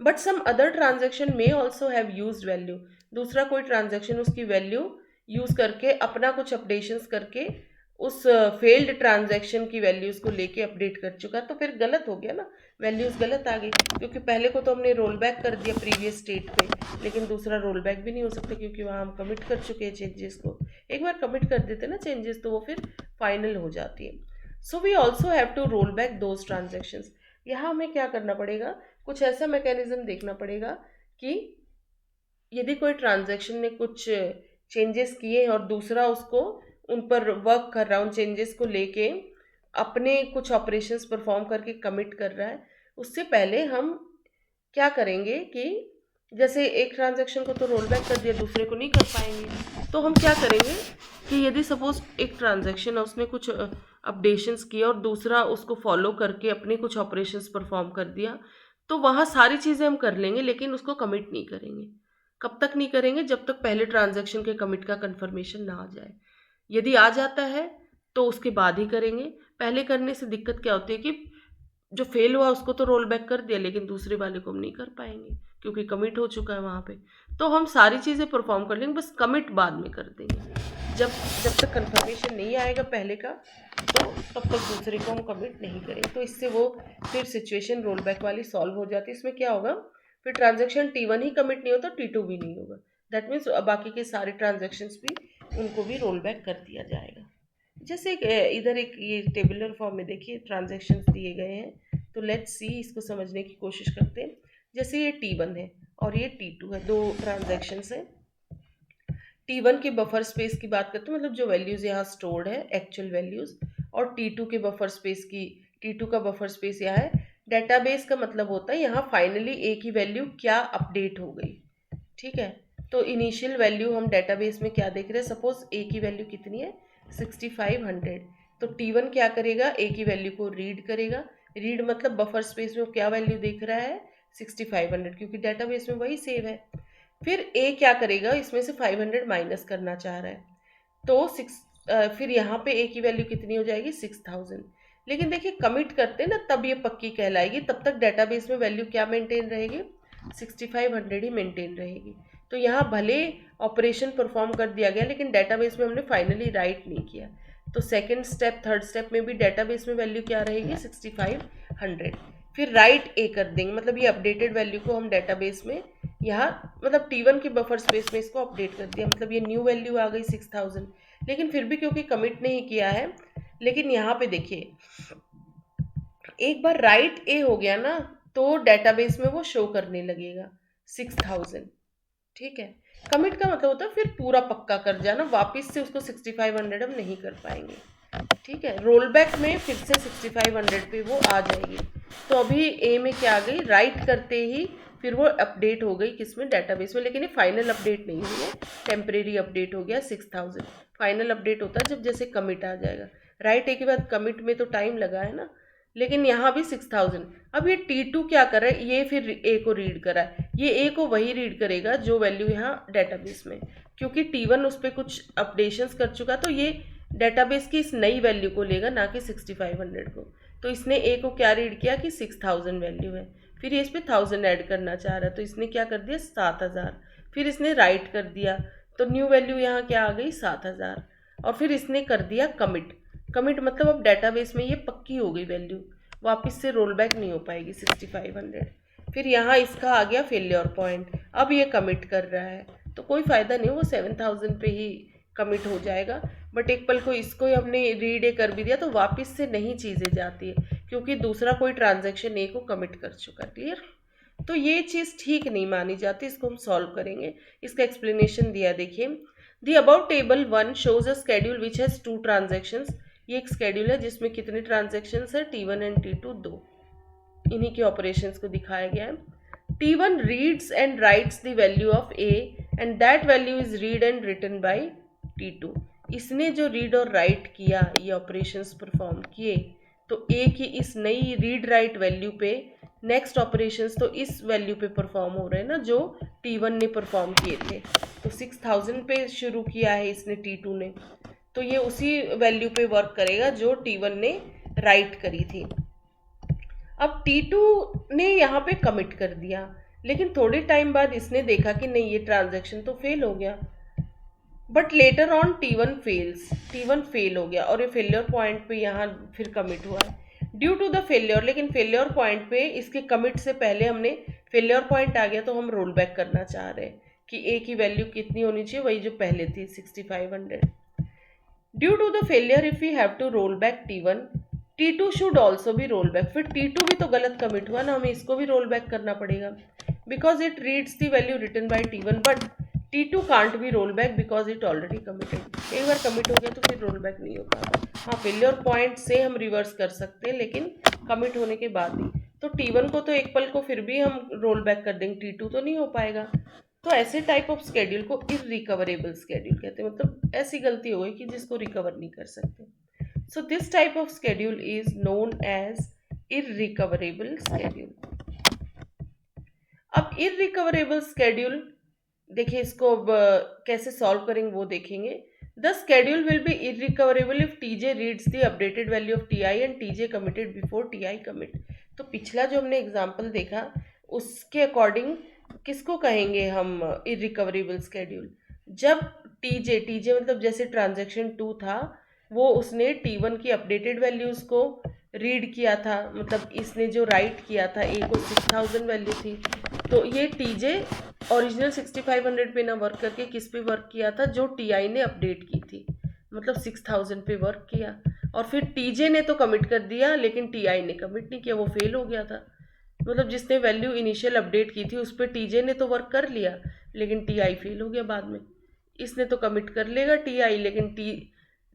बट सम अदर ट्रांजैक्शन में ऑल्सो हैव यूज्ड वैल्यू, दूसरा कोई ट्रांजैक्शन उसकी वैल्यू यूज करके अपना कुछ अपडेशंस करके उस फेल्ड ट्रांजैक्शन की वैल्यूज को लेके अपडेट कर चुका, तो फिर गलत हो गया ना, वैल्यूज गलत आ गई, क्योंकि पहले को तो हमने रोल बैक कर दिया प्रीवियस स्टेट पे, लेकिन दूसरा रोल बैक भी नहीं हो सकता क्योंकि वहाँ हम कमिट कर चुके हैं चेंजेस को। एक बार कमिट कर देते ना चेंजेस तो वो फिर फाइनल हो जाती है। So we also have to roll back those transactions. यहाँ हमें क्या करना पड़ेगा, कुछ ऐसा मैकेनिज्म देखना पड़ेगा कि यदि कोई ट्रांजैक्शन ने कुछ चेंजेस किए और दूसरा उसको उन पर वर्क कर रहा है, उन चेंजेस को लेके अपने कुछ ऑपरेशंस परफॉर्म करके कमिट कर रहा है, उससे पहले हम क्या करेंगे कि जैसे एक ट्रांजैक्शन को तो रोल बैक कर दिया, दूसरे को नहीं कर पाएंगे, तो हम क्या करेंगे कि यदि सपोज एक ट्रांजैक्शन है उसने कुछ अपडेशंस किए और दूसरा उसको फॉलो करके अपने कुछ ऑपरेशंस परफॉर्म कर दिया, तो वहाँ सारी चीज़ें हम कर लेंगे लेकिन उसको कमिट नहीं करेंगे। कब तक नहीं करेंगे, जब तक पहले ट्रांजैक्शन के कमिट का कंफर्मेशन ना आ जाए। यदि आ जाता है तो उसके बाद ही करेंगे। पहले करने से दिक्कत क्या होती है कि जो फेल हुआ उसको तो रोल बैक कर दिया, लेकिन दूसरे वाले को हम नहीं कर पाएंगे क्योंकि कमिट हो चुका है वहाँ पे। तो हम सारी चीज़ें परफॉर्म कर लेंगे, बस कमिट बाद में कर देंगे। जब जब तक कंफर्मेशन नहीं आएगा पहले का, तो तब तक दूसरे को हम कमिट नहीं करेंगे। तो इससे वो फिर सिचुएशन रोल बैक वाली सॉल्व हो जाती है। इसमें क्या होगा, फिर ट्रांजैक्शन T1 ही कमिट नहीं होता, T2 भी नहीं होगा। दैट मीन्स बाकी के सारे ट्रांजैक्शंस भी उनको भी रोल बैक कर दिया जाएगा। जैसे इधर एक ये टेबुलर फॉर्म में देखिए ट्रांजैक्शंस दिए गए हैं, तो लेट्स सी, इसको समझने की कोशिश करते हैं। जैसे ये T1 है और ये T2 है, दो ट्रांजैक्शंस हैं। T1 के बफर स्पेस की बात करते हैं, मतलब जो वैल्यूज़ यहाँ स्टोर्ड है एक्चुअल वैल्यूज़, और T2 के बफर स्पेस की, T2 का बफर स्पेस यहाँ है। डेटाबेस का मतलब होता है यहाँ फाइनली ए की वैल्यू क्या अपडेट हो गई, ठीक है। तो इनिशियल वैल्यू हम डेटाबेस में क्या देख रहे हैं, सपोज ए की वैल्यू कितनी है 6500, तो T1 क्या करेगा, ए की वैल्यू को रीड करेगा। रीड मतलब बफर स्पेस में क्या वैल्यू देख रहा है 6500, क्योंकि डेटाबेस में वही सेव है। फिर ए क्या करेगा, इसमें से 500 माइनस करना चाह रहा है, तो फिर यहाँ पे ए की वैल्यू कितनी हो जाएगी 6000। लेकिन देखिए कमिट करते हैं ना तब ये पक्की कहलाएगी, तब तक डेटाबेस में वैल्यू क्या मेंटेन रहेगी 6500 ही मेंटेन रहेगी। तो यहाँ भले ऑपरेशन परफॉर्म कर दिया गया लेकिन डेटाबेस में हमने फाइनली राइट नहीं किया, तो सेकंड स्टेप थर्ड स्टेप में भी डेटाबेस में वैल्यू क्या रहेगी 6500। फिर राइट ए कर देंगे, मतलब ये अपडेटेड वैल्यू को हम डेटाबेस में यहाँ मतलब T1 के बफर स्पेस में इसको अपडेट कर दिया, मतलब ये न्यू वैल्यू आ गई 6000। लेकिन फिर भी क्योंकि कमिट नहीं किया है, लेकिन यहाँ पे देखिए एक बार राइट ए हो गया ना तो डेटाबेस में वो शो करने लगेगा 6000, ठीक है। कमिट का मतलब होता है फिर पूरा पक्का कर जाना, वापस से उसको 6500 हम नहीं कर पाएंगे, ठीक है। रोल बैक में फिर से 6500 पे वो आ जाएगी। तो अभी ए में क्या आ गई, राइट करते ही फिर वो अपडेट हो गई किसमें, डेटाबेस में, लेकिन ये फाइनल अपडेट नहीं हुई है, टेम्परेरी अपडेट हो गया 6000। फाइनल अपडेट होता है जब जैसे कमिट आ जाएगा। राइट ए के बाद कमिट में तो टाइम लगा है ना, लेकिन यहाँ भी 6000। अब ये T2 क्या कर रहा है, ये फिर ए को रीड करा है, ये ए को वही रीड करेगा जो वैल्यू यहाँ डेटाबेस में, क्योंकि T1 उस पर कुछ अपडेशंस कर चुका, तो ये डेटाबेस की इस नई वैल्यू को लेगा ना कि 6500 को। तो इसने ए को क्या रीड किया कि 6000 वैल्यू है, फिर ये इस पर 1000 ऐड करना चाह रहा है, तो इसने क्या कर दिया 7000, फिर इसने राइट कर दिया, तो न्यू वैल्यू यहाँ क्या आ गई 7000। और फिर इसने कर दिया कमिट। कमिट मतलब अब डेटाबेस में ये पक्की हो गई वैल्यू, वापस से रोल बैक नहीं हो पाएगी 6500। फिर यहाँ इसका आ गया फेलियर पॉइंट, अब ये कमिट कर रहा है तो कोई फ़ायदा नहीं, वो 7000 पे ही कमिट हो जाएगा। बट एक पल को इसको ही हमने रीडे कर भी दिया तो वापस से नहीं चीज़ें जाती है, क्योंकि दूसरा कोई ट्रांजैक्शन ए को कमिट कर चुका। क्लियर? तो ये चीज़ ठीक नहीं मानी जाती, इसको हम सॉल्व करेंगे। इसका एक्सप्लेनेशन दिया देखिए। The about table 1 shows a schedule which has 2 transactions. ये एक स्केड्यूल है जिसमें कितने ट्रांजेक्शंस है, T1 एंड T2 2। इन्हीं के ऑपरेशंस को दिखाया गया है। T1 reads and writes the value of A and that value is read and written by T2। इसने जो रीड और राइट किया, ये ऑपरेशंस परफॉर्म किए, तो ए की इस नई रीड राइट वैल्यू पे नेक्स्ट ऑपरेशंस तो इस वैल्यू पे परफॉर्म हो रहे हैं ना, जो T1 ने परफॉर्म किए थे। तो 6000 पे शुरू किया है इसने T2 ने, तो ये उसी वैल्यू पे वर्क करेगा जो T1 ने राइट करी थी। अब T2 ने यहाँ पे कमिट कर दिया, लेकिन थोड़े टाइम बाद इसने देखा कि नहीं, ये ट्रांजैक्शन तो फेल हो गया। But later on T1 fails, T1 fail हो गया और ये फेलियर पॉइंट पे यहाँ फिर कमिट हुआ है ड्यू टू द फेलियर। लेकिन फेलियर पॉइंट पे इसके कमिट से पहले हमने, फेलियर पॉइंट आ गया तो हम रोल बैक करना चाह रहे हैं कि ए की वैल्यू कितनी होनी चाहिए, वही जो पहले थी 6500। Due to the failure if you have to roll back T1, T2 should also भी रोल बैक। फिर T2 भी तो गलत कमिट हुआ ना, हमें इसको भी रोल बैक करना पड़ेगा because it reads the value written by T1 but T2 can't be roll back because it already committed. एक बार कमिट हो गया तो फिर रोल बैक नहीं हो पाता। हाँ, फेलियर पॉइंट से हम रिवर्स कर सकते हैं, लेकिन कमिट होने के बाद ही। तो T1 को तो एक पल को फिर भी हम रोल बैक कर देंगे, T2 तो नहीं हो पाएगा। तो ऐसे टाइप ऑफ स्केड्यूल को इररिकवरेबल स्केड्यूल कहते हैं, मतलब ऐसी गलती हो गई कि जिसको रिकवर नहीं कर सकते। So this type of schedule is known as irrecoverable schedule. अब इररिकवरेबल स्केड्यूल देखिए, इसको अब कैसे सॉल्व करेंगे वो देखेंगे। The schedule will be irrecoverable if TJ reads the updated value of TI and TJ committed before TI commit. तो पिछला जो हमने एग्जाम्पल देखा उसके अकॉर्डिंग किसको कहेंगे हम इररिकवरेबल स्केड्यूल? जब TJ मतलब जैसे ट्रांजेक्शन 2 था, वो उसने T1 की अपडेटेड वैल्यूज़ को रीड किया था, मतलब इसने जो राइट किया था ए को 6000 वैल्यू थी, तो ये TJ ओरिजिनल 6500 पे ना वर्क करके किस पे वर्क किया था, जो TI ने अपडेट की थी, मतलब 6000 पे वर्क किया। और फिर TJ ने तो कमिट कर दिया लेकिन TI ने कमिट नहीं किया, वो फेल हो गया था। मतलब जिसने वैल्यू इनिशियल अपडेट की थी उस पर TJ ने तो वर्क कर लिया, लेकिन TI फेल हो गया बाद में। इसने तो कमिट कर लेगा TI, लेकिन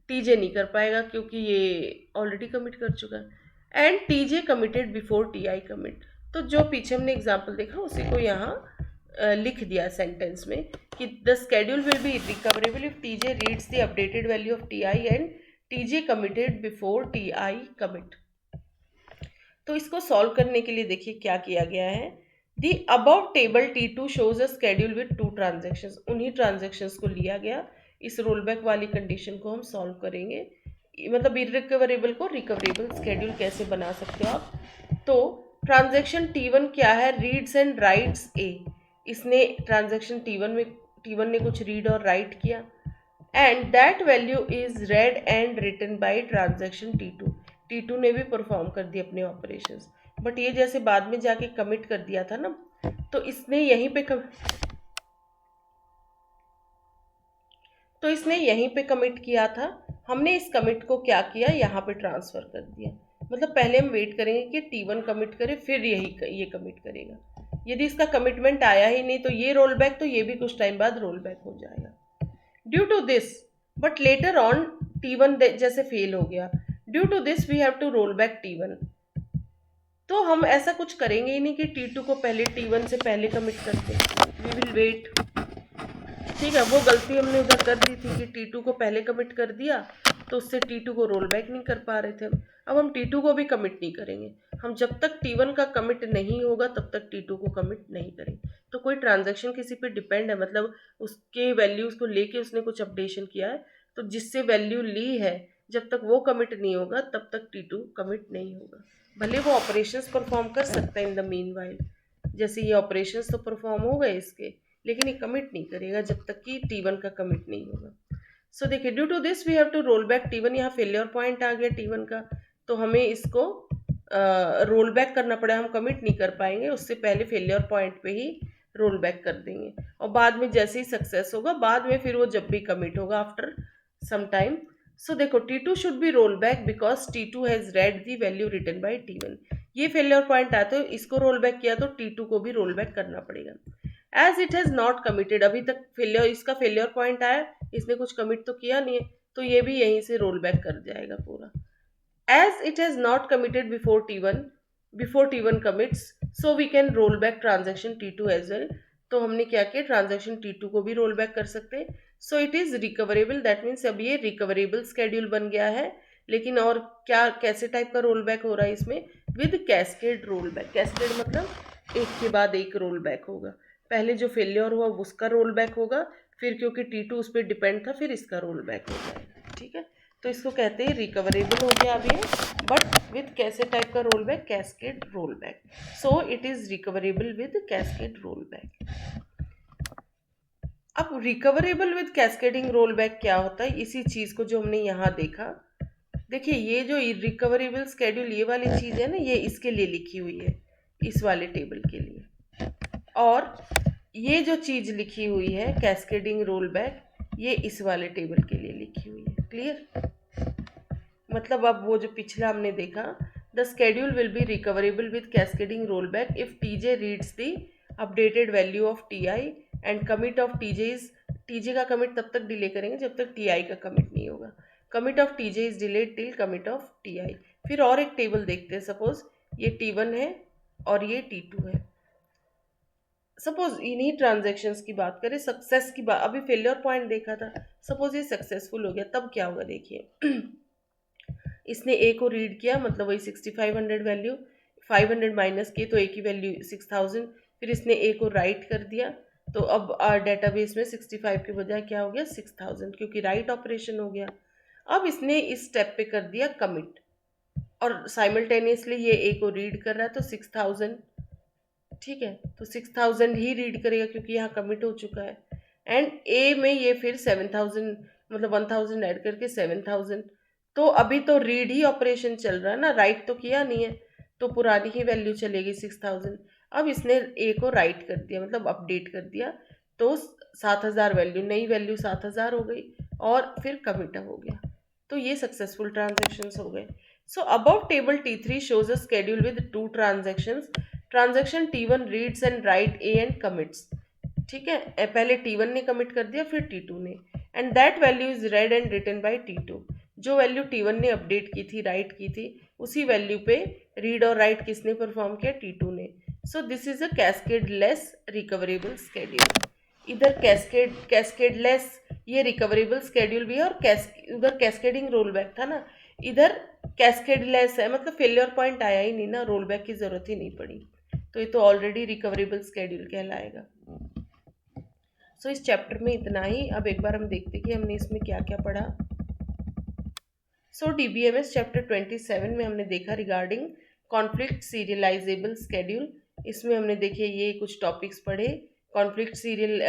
TJ नहीं कर पाएगा क्योंकि ये ऑलरेडी कमिट कर चुका है। And TJ committed before TI commit. तो जो पीछे हमने एग्जाम्पल देखा उसी को यहाँ लिख दिया सेंटेंस में कि the schedule will B recoverable if TJ reads the updated value of TI and TJ committed before TI commit. तो इसको सॉल्व करने के लिए देखिए क्या किया गया है। The above table T2 shows a schedule with 2 transactions. उन्हीं ट्रांजेक्शंस को लिया गया, इस रोलबैक वाली कंडीशन को हम सॉल्व करेंगे। मतलब इररिकवरेबल को रिकवरेबल स्केड्यूल कैसे बना सकते हो आप? तो ट्रांजेक्शन T1 क्या है? Reads and writes A. इसने ट्रांजेक्शन T1 ने कुछ रीड और राइट किया and that value is read and written by transaction T2 ने भी परफॉर्म कर दिए अपने ऑपरेशंस, बट ये जैसे बाद में जाके कमिट कर दिया था ना, तो इसने यहीं पे कमिट किया था। हमने इस कमिट को क्या किया, यहाँ पे ट्रांसफर कर दिया। मतलब पहले हम वेट करेंगे कि T1 कमिट करे, फिर ये कमिट करेगा। यदि इसका कमिटमेंट आया ही नहीं तो ये रोल बैक, तो ये भी कुछ टाइम बाद रोल बैक हो जाएगा। Due to this, but later on T1 जैसे फेल हो गया, due to this we have to roll back T1। तो हम ऐसा कुछ करेंगे ही नहीं कि T2 को पहले T1 से पहले कमिट करते, वी विल वेट। ठीक है, वो गलती हमने उधर कर दी थी कि T2 को पहले कमिट कर दिया, तो उससे T2 को रोल बैक नहीं कर पा रहे थे हम। अब हम T2 को भी कमिट नहीं करेंगे, हम जब तक T1 का कमिट नहीं होगा तब तक T2 को कमिट नहीं करेंगे। तो कोई ट्रांजैक्शन किसी पे डिपेंड है, मतलब उसके वैल्यूज़ को लेके उसने कुछ अपडेशन किया है, तो जिससे वैल्यू ली है जब तक वो कमिट नहीं होगा तब तक T2 कमिट नहीं होगा। भले वो ऑपरेशंस परफॉर्म कर सकता है इन द मीनवाइल, जैसे ये ऑपरेशंस तो परफॉर्म हो गए इसके, लेकिन ये कमिट नहीं करेगा जब तक कि T1 का कमिट नहीं होगा। सो देखिए, due to this we have to roll back T1। यहाँ फेलियर पॉइंट आ गया T1 का, तो हमें इसको रोल बैक करना पड़ेगा, हम कमिट नहीं कर पाएंगे, उससे पहले फेलियर पॉइंट पे ही रोल बैक कर देंगे, और बाद में जैसे ही सक्सेस होगा, बाद में फिर वो जब भी कमिट होगा आफ्टर सम टाइम। सो देखो, T2 should be roll back because T2 has read the value written by T1। ये फेलियर पॉइंट आया तो इसको रोल बैक किया, तो T2 को भी रोल बैक करना पड़ेगा। As it has not committed, अभी तक फेलियर, इसका फेलियर पॉइंट आया, इसने कुछ कमिट तो किया नहीं है, तो ये भी यहीं से रोल बैक कर जाएगा पूरा। As it has not committed before T1 commits, so we can roll back transaction T2 as well। तो हमने क्या किया, ट्रांजेक्शन T2 को भी रोल बैक कर सकते हैं। सो it is recoverable, that means अब ये रिकवरेबल स्केड्यूल बन गया है। लेकिन और क्या, कैसे टाइप का रोल बैक हो रहा है इसमें, with cascade roll back. Cascade मतलब एक के बाद एक रोल बैक होगा, पहले जो फेलियर हुआ उसका रोल बैक होगा, फिर क्योंकि T2 उस पर डिपेंड था, फिर इसका रोल बैक हो जाएगा। ठीक है, तो इसको कहते हैं रिकवरेबल हो गया अब ये, बट विद कैसे टाइप का roll back, cascade roll back. So it is recoverable with cascade roll back. अब recoverable with cascading roll back क्या होता है, इसी चीज को जो हमने यहाँ देखा। देखिए, ये जो रिकवरेबल स्केड्यूल ये वाली चीज है ना, ये इसके लिए लिखी हुई है, इस वाले टेबल के लिए, और ये जो चीज लिखी हुई है कैस्केडिंग रोल बैक, ये इस वाले टेबल के लिए लिखी हुई है। क्लियर? मतलब अब वो जो पिछला हमने देखा, the schedule will B recoverable with cascading roll back if TJ reads the updated value of TI and commit of TJ is, TJ का कमिट तब तक डिले करेंगे जब तक टीआई का कमिट नहीं होगा। Commit of TJ is delayed till commit of TI. फिर और एक टेबल देखते हैं, सपोज ये T1 है और ये T2 है। सपोज इन्हीं ट्रांजेक्शन्स की बात करें, सक्सेस की बात, अभी फेलियर पॉइंट देखा था, सपोज ये सक्सेसफुल हो गया, तब क्या होगा देखिए। इसने ए को रीड किया, मतलब वही 6500 वैल्यू, 500 माइनस की तो ए की वैल्यू 6000, फिर इसने ए को राइट कर दिया, तो अब डेटाबेस में 65 के बजाय क्या हो गया 6000, क्योंकि राइट ऑपरेशन हो गया। अब इसने इस स्टेप पे कर दिया कमिट, और साइमल्टेनियसली ये ए को रीड कर रहा है, तो 6000, ठीक है, तो 6000 ही रीड करेगा क्योंकि यहाँ कमिट हो चुका है। एंड ए में ये फिर 7000, मतलब 1000 ऐड करके 7000, तो अभी तो रीड ही ऑपरेशन चल रहा है ना, राइट तो किया नहीं है, तो पुरानी ही वैल्यू चलेगी 6000। अब इसने ए को राइट कर दिया, मतलब अपडेट कर दिया, तो 7000 वैल्यू, नई वैल्यू 7000 हो गई, और फिर कमिट हो गया, तो ये सक्सेसफुल ट्रांजेक्शन्स हो गए। So above table T3 shows a schedule with 2 transactions। Transaction T1 reads and write A and commits, ठीक है, पहले T1 ने कमिट कर दिया, फिर T2 ने, and that value is read and written by T2। जो वैल्यू T1 ने अपडेट की थी, राइट की थी, उसी वैल्यू पे रीड और राइट किसने परफॉर्म किया, T2 ने। So this is a cascadeless recoverable schedule. इधर कैस्केडलेस ये रिकवरेबल स्केड्यूल भी है, और उधर कैस्केडिंग रोल बैक था ना, इधर कैस्केडलेस है, मतलब फेलियर पॉइंट आया ही नहीं ना, रोल बैक की जरूरत ही नहीं पड़ी, तो ये तो ऑलरेडी रिकवरेबल स्केड्यूल कहलाएगा। सो इस चैप्टर में इतना ही। अब एक बार हम देखते कि हमने इसमें क्या क्या पढ़ा। सो DBMS चैप्टर 27 में हमने देखा रिगार्डिंग कॉन्फ्लिक्ट सीरियलाइजेबल स्केड्यूल। इसमें हमने देखे ये कुछ टॉपिक्स पढ़े, conflict serial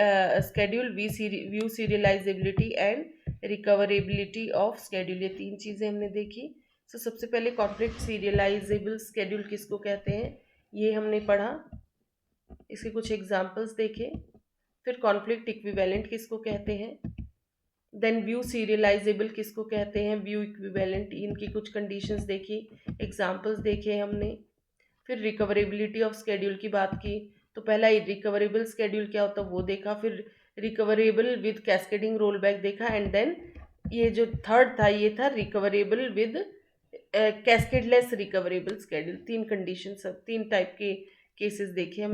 schedule, view serialisability and recoverability of schedule, ये 3 चीज़ें हमने देखी। सो सबसे पहले कॉन्फ्लिक्ट सीरियलाइजेबल स्केड्यूल किसको कहते हैं, ये हमने पढ़ा, इसके कुछ एग्जाम्पल्स देखे। फिर कॉन्फ्लिक्ट इक्विवेलेंट किसको कहते हैं, देन व्यू सीरियलाइजेबल किसको कहते हैं, व्यू इक्विवेलेंट, इनकी कुछ कंडीशंस देखी, एग्जाम्पल्स देखे हमने। फिर रिकवरेबिलिटी ऑफ स्केड्यूल की बात की, तो पहला रिकवरेबल स्केड्यूल क्या होता है वो देखा, फिर recoverable with cascading roll back देखा, एंड देन ये जो थर्ड था ये था recoverable with cascadeless recoverable schedule. 3 condition, 3 type के केसेस देखे हमने।